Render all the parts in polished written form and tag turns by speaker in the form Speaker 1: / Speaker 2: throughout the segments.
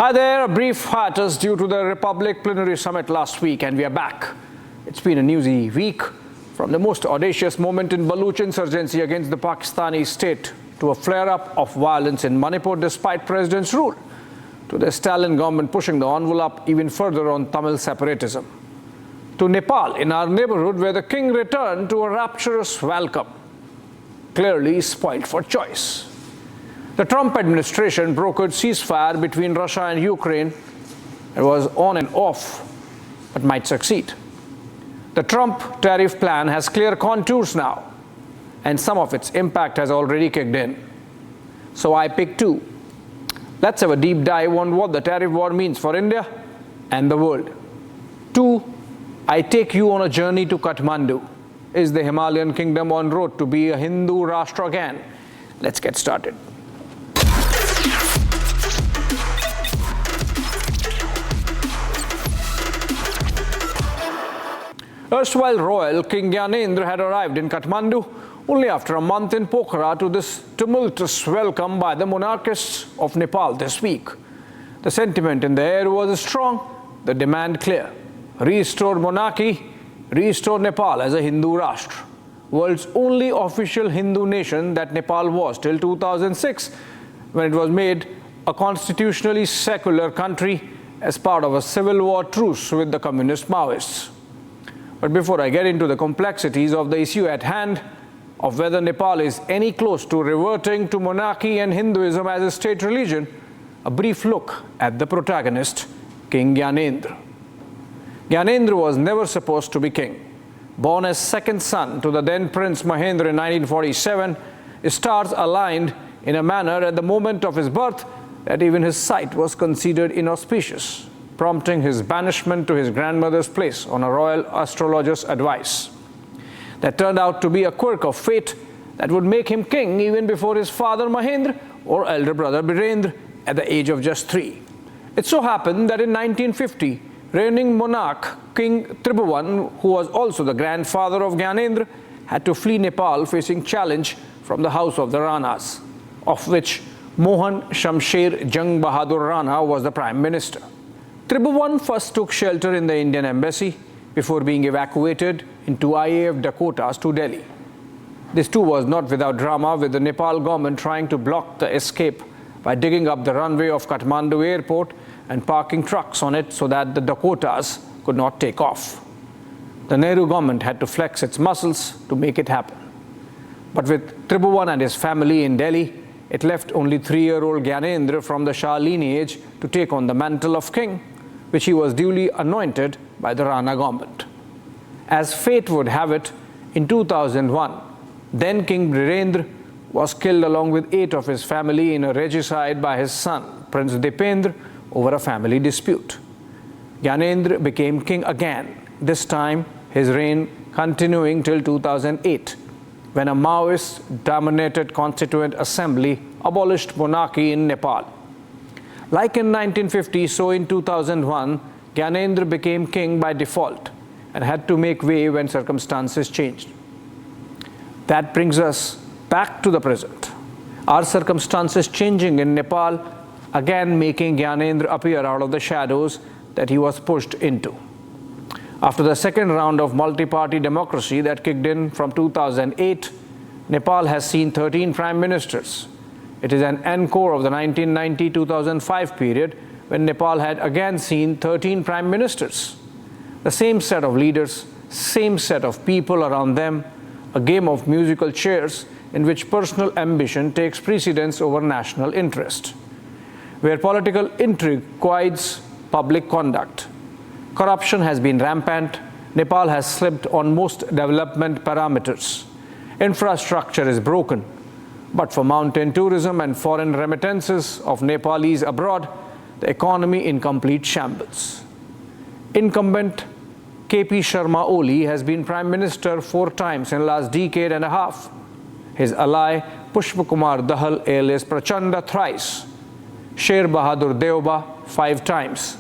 Speaker 1: Hi there, a brief hiatus due to the Republic Plenary Summit last week, and we are back. It's been a newsy week, from the most audacious moment in Baluch insurgency against the Pakistani state to a flare-up of violence in Manipur despite president's rule, to the Stalin government pushing the envelope even further on Tamil separatism, to Nepal in our neighborhood where the king returned to a rapturous welcome, clearly spoiled for choice. The Trump administration brokered ceasefire between Russia and Ukraine. It was on and off, but might succeed. The Trump tariff plan has clear contours now, and some of its impact has already kicked in. So I picked two. Let's have a deep dive on what the tariff war means for India and the world. Two, I take you on a journey to Kathmandu. Is the Himalayan kingdom on road to be a Hindu Rashtra again? Let's get started. Erstwhile royal King Gyanendra had arrived in Kathmandu only after a month in Pokhara to this tumultuous welcome by the monarchists of Nepal this week. The sentiment in the air was strong, the demand clear. Restore monarchy, restore Nepal as a Hindu Rashtra. World's only official Hindu nation that Nepal was till 2006, when it was made a constitutionally secular country as part of a civil war truce with the communist Maoists. But before I get into the complexities of the issue at hand, of whether Nepal is any close to reverting to monarchy and Hinduism as a state religion, a brief look at the protagonist, King Gyanendra. Gyanendra was never supposed to be king. Born as second son to the then Prince Mahendra in 1947, his stars aligned in a manner at the moment of his birth that even his sight was considered inauspicious, prompting his banishment to his grandmother's place on a royal astrologer's advice. That turned out to be a quirk of fate that would make him king even before his father Mahendra or elder brother Birendra at the age of just 3. It so happened that in 1950, reigning monarch King Tribhuvan, who was also the grandfather of Gyanendra, had to flee Nepal facing challenge from the house of the Ranas, of which Mohan Shamsher Jang Bahadur Rana was the prime minister. Tribhuvan first took shelter in the Indian embassy before being evacuated into IAF Dakotas to Delhi. This too was not without drama, with the Nepal government trying to block the escape by digging up the runway of Kathmandu airport and parking trucks on it so that the Dakotas could not take off. The Nehru government had to flex its muscles to make it happen. But with Tribhuvan and his family in Delhi, it left only 3-year-old Gyanendra from the Shah lineage to take on the mantle of king, which he was duly anointed by the Rana government. As fate would have it, in 2001, then King Birendra was killed along with 8 of his family in a regicide by his son, Prince Dipendra, over a family dispute. Gyanendra became king again, this time his reign continuing till 2008, when a Maoist-dominated Constituent Assembly abolished monarchy in Nepal. Like in 1950, so in 2001, Gyanendra became king by default and had to make way when circumstances changed. That brings us back to the present. Our circumstances changing in Nepal, again making Gyanendra appear out of the shadows that he was pushed into. After the second round of multi-party democracy that kicked in from 2008, Nepal has seen 13 prime ministers. It is an encore of the 1990-2005 period when Nepal had again seen 13 prime ministers. The same set of leaders, same set of people around them, a game of musical chairs in which personal ambition takes precedence over national interest, where political intrigue guides public conduct. Corruption has been rampant. Nepal has slipped on most development parameters. Infrastructure is broken. But for mountain tourism and foreign remittances of Nepalese abroad, the economy in complete shambles. Incumbent KP Sharma Oli has been Prime Minister 4 times in the last decade and a half. His ally Pushpa Kumar Dahal alias Prachanda thrice. Sher Bahadur Deoba 5 times.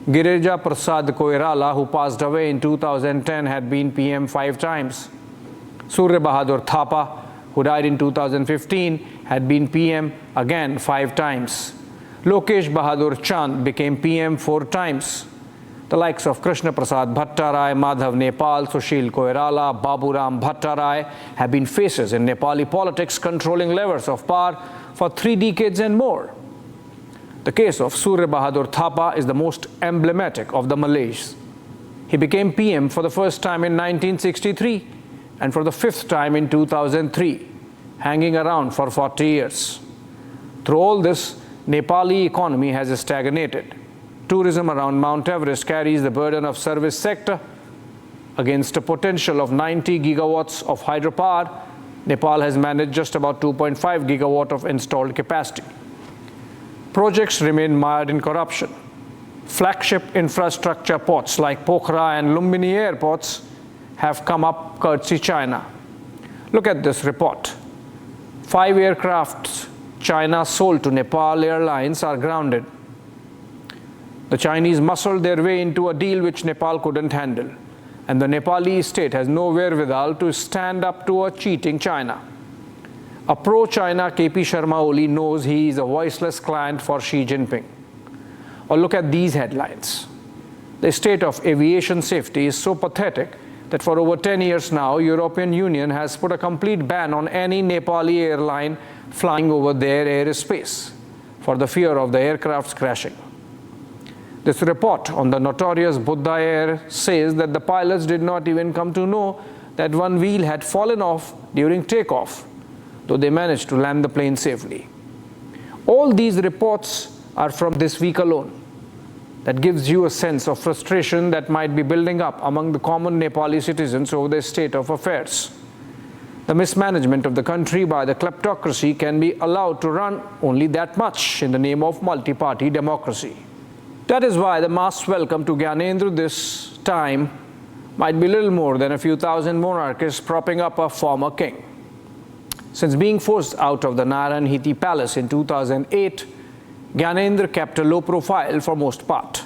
Speaker 1: Gireja Prasad Koirala, who passed away in 2010, had been PM 5 times. Surya Bahadur Thapa, who died in 2015, had been PM again 5 times. Lokesh Bahadur Chand became PM 4 times. The likes of Krishna Prasad Bhattarai, Madhav Nepal, Sushil Koirala, Baburam Bhattarai have been faces in Nepali politics, controlling levers of power for 3 decades and more. The case of Surya Bahadur Thapa is the most emblematic of the Malays. He became PM for the first time in 1963 and for the 5th time in 2003, hanging around for 40 years. Through all this, Nepali economy has stagnated. Tourism around Mount Everest carries the burden of service sector. Against a potential of 90 gigawatts of hydropower, Nepal has managed just about 2.5 gigawatt of installed capacity. Projects remain mired in corruption. Flagship infrastructure ports like Pokhara and Lumbini airports have come up courtesy China. Look at this report. 5 aircrafts China sold to Nepal Airlines are grounded. The Chinese muscled their way into a deal which Nepal couldn't handle, and the Nepali state has no wherewithal to stand up to a cheating China. A pro-China KP Sharma Oli knows he is a voiceless client for Xi Jinping. Or look at these headlines. The state of aviation safety is so pathetic that for over 10 years now, European Union has put a complete ban on any Nepali airline flying over their airspace for the fear of the aircrafts crashing. This report on the notorious Buddha Air says that the pilots did not even come to know that one wheel had fallen off during takeoff, though they managed to land the plane safely. All these reports are from this week alone. That gives you a sense of frustration that might be building up among the common Nepali citizens over the state of affairs. The mismanagement of the country by the kleptocracy can be allowed to run only that much in the name of multi-party democracy. That is why the mass welcome to Gyanendra this time might be little more than a few thousand monarchists propping up a former king. Since being forced out of the Narayan Hiti Palace in 2008, Gyanendra kept a low profile for most part.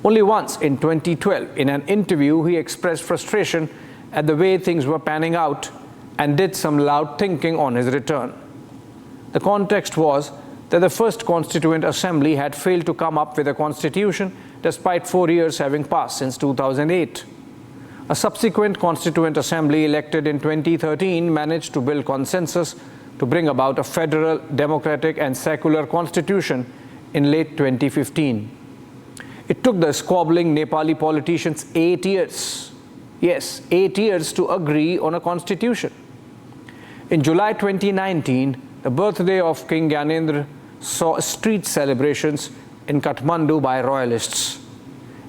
Speaker 1: Only once in 2012, in an interview, he expressed frustration at the way things were panning out and did some loud thinking on his return. The context was that the first Constituent Assembly had failed to come up with a constitution despite 4 years having passed since 2008. A subsequent Constituent Assembly elected in 2013 managed to build consensus to bring about a federal, democratic and secular constitution in late 2015. It took the squabbling Nepali politicians 8 years, yes, 8 years to agree on a constitution. In July 2019, the birthday of King Gyanendra saw street celebrations in Kathmandu by royalists.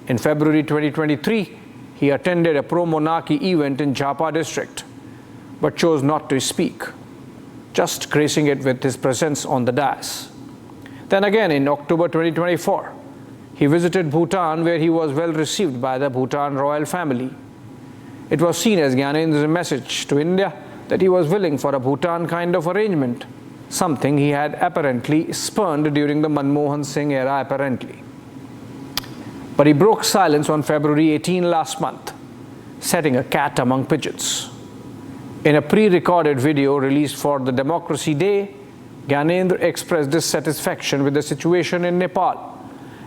Speaker 1: In February 2023, he attended a pro-monarchy event in Jhapa district, but chose not to speak, just gracing it with his presence on the dais. Then again in October 2024, he visited Bhutan, where he was well received by the Bhutan royal family. It was seen as Gyanendra's message to India that he was willing for a Bhutan kind of arrangement, something he had apparently spurned during the Manmohan Singh era apparently. But he broke silence on February 18 last month, setting a cat among pigeons. In a pre-recorded video released for the Democracy Day, Gyanendra expressed dissatisfaction with the situation in Nepal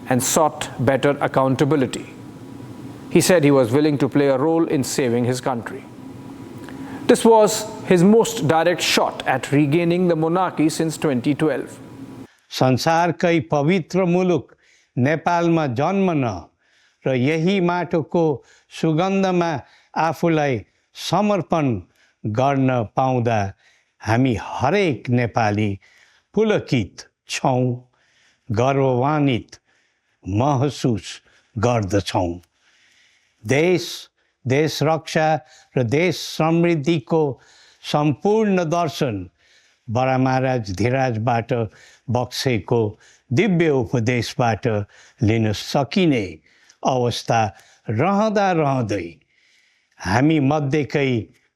Speaker 1: and sought better accountability. He said he was willing to play a role in saving his country. This was his most direct shot at regaining the monarchy since 2012.
Speaker 2: संसारकै पवित्र मुलुक नेपालमा जन्मन र यही माटोको सुगन्धमा आफूलाई समर्पण गर्न पाउँदा हामी हरेक नेपाली पुलकित छौं, गर्वान्वित महसुस गर्दछौं। देश रक्षा र देश समृद्धिको सम्पूर्ण दर्शन बडा महाराज धीराजबाट बक्सेको दिव्य उपदेशबाट लिन सकिने अवस्था रहँदै हामी मध्येकै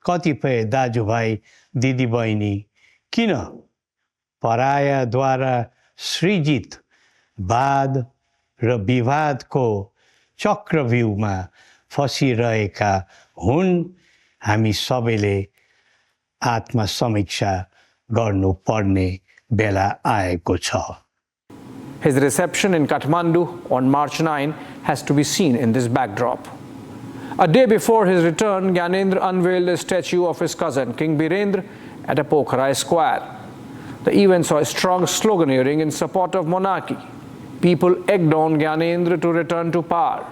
Speaker 2: कतिपय दाजुभाइ दिदीबहिनी किन परायाद्वारा सृजित वाद र विवादको चक्रव्यूहमा फसिरहेका हुन्, हामी सबैले आत्मसमीक्षा गर्नुपर्ने बेला आएको छ।
Speaker 1: His reception in Kathmandu on March 9 has to be seen in this backdrop. A day before his return, Gyanendra unveiled a statue of his cousin, King Birendra, at a Pokhara square. The event saw a strong sloganeering in support of monarchy. People egged on Gyanendra to return to power.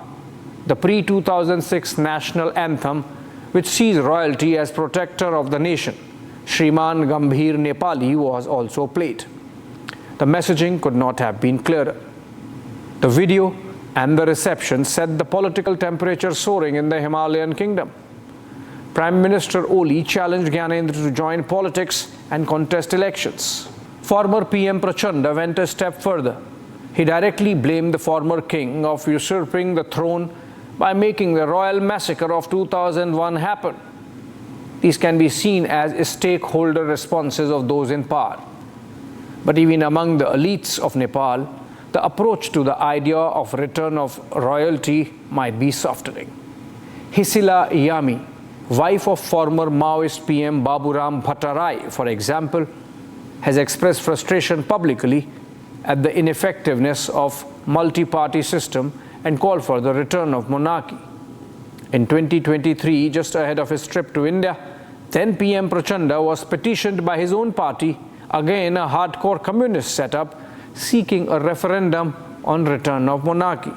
Speaker 1: The pre-2006 national anthem, which sees royalty as protector of the nation, Shriman Gambhir Nepali, was also played. The messaging could not have been clearer. The video and the reception set the political temperature soaring in the Himalayan kingdom. Prime Minister Oli challenged Gyanendra to join politics and contest elections. Former PM Prachanda went a step further. He directly blamed the former king of usurping the throne by making the royal massacre of 2001 happen. These can be seen as stakeholder responses of those in power. But even among the elites of Nepal, the approach to the idea of return of royalty might be softening. Hisila Yami, wife of former Maoist PM Baburam Bhattarai, for example, has expressed frustration publicly at the ineffectiveness of multi-party system and called for the return of monarchy. In 2023, just ahead of his trip to India, then PM Prachanda was petitioned by his own party, again a hardcore communist setup, seeking a referendum on return of monarchy.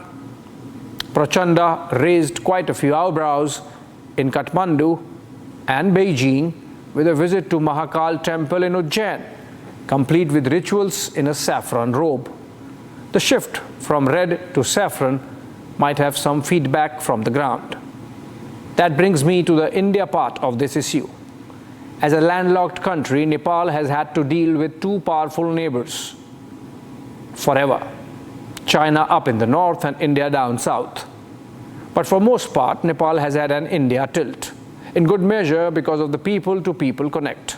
Speaker 1: Prachanda raised quite a few eyebrows in Kathmandu and Beijing with a visit to Mahakal temple in Ujjain, complete with rituals in a saffron robe. The shift from red to saffron might have some feedback from the ground. That brings me to the India part of this issue. As a landlocked country, Nepal has had to deal with two powerful neighbors forever: China up in the north and India down south. But for most part, Nepal has had an India tilt, in good measure because of the people-to-people connect.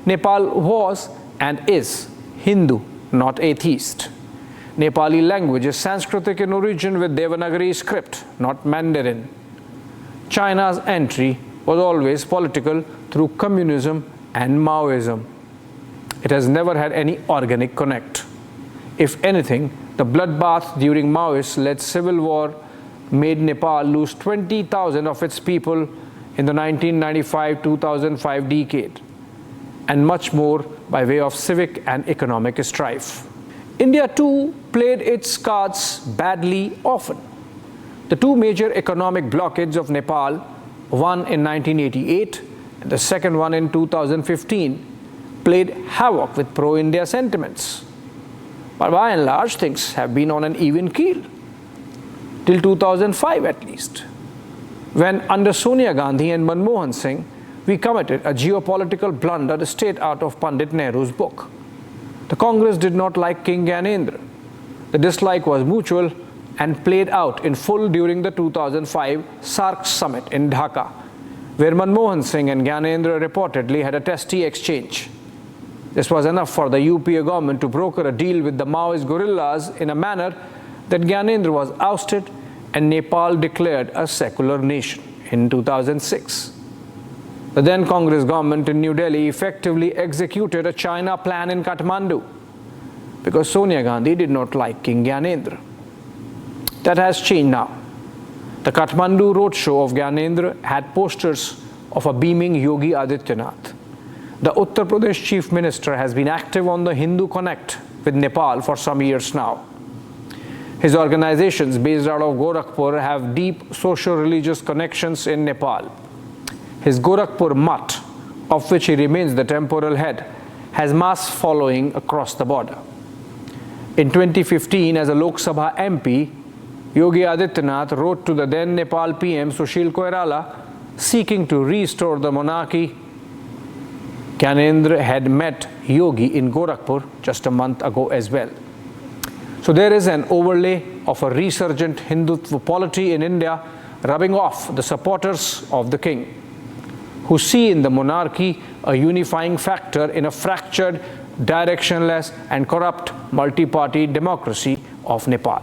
Speaker 1: Nepal was and is Hindu, not atheist. Nepali language is Sanskritic in origin with Devanagari script, not Mandarin. China's entry was always political through communism and Maoism. It has never had any organic connect. If anything, the bloodbath during Maoist-led civil war made Nepal lose 20,000 of its people in the 1995-2005 decade, and much more by way of civic and economic strife. India too played its cards badly often. The two major economic blockades of Nepal, one in 1988 and the second one in 2015, played havoc with pro-India sentiments. But by and large, things have been on an even keel, till 2005 at least, when under Sonia Gandhi and Manmohan Singh, we committed a geopolitical blunder straight out of Pandit Nehru's book. The Congress did not like King Gyanendra. The dislike was mutual and played out in full during the 2005 SAARC summit in Dhaka, where Manmohan Singh and Gyanendra reportedly had a testy exchange. This was enough for the UPA government to broker a deal with the Maoist guerrillas in a manner that Gyanendra was ousted and Nepal declared a secular nation in 2006. The then Congress government in New Delhi effectively executed a China plan in Kathmandu because Sonia Gandhi did not like King Gyanendra. That has changed now. The Kathmandu roadshow of Gyanendra had posters of a beaming Yogi Adityanath. The Uttar Pradesh Chief Minister has been active on the Hindu Connect with Nepal for some years now. His organizations based out of Gorakhpur have deep socio-religious connections in Nepal. His Gorakhpur Mutt, of which he remains the temporal head, has mass following across the border. In 2015, as a Lok Sabha MP, Yogi Adityanath wrote to the then Nepal PM Sushil Koirala seeking to restore the monarchy. Gyanendra had met Yogi in Gorakhpur just a month ago as well. So there is an overlay of a resurgent Hindutva polity in India rubbing off the supporters of the king, who see in the monarchy a unifying factor in a fractured, directionless and corrupt multi-party democracy of Nepal.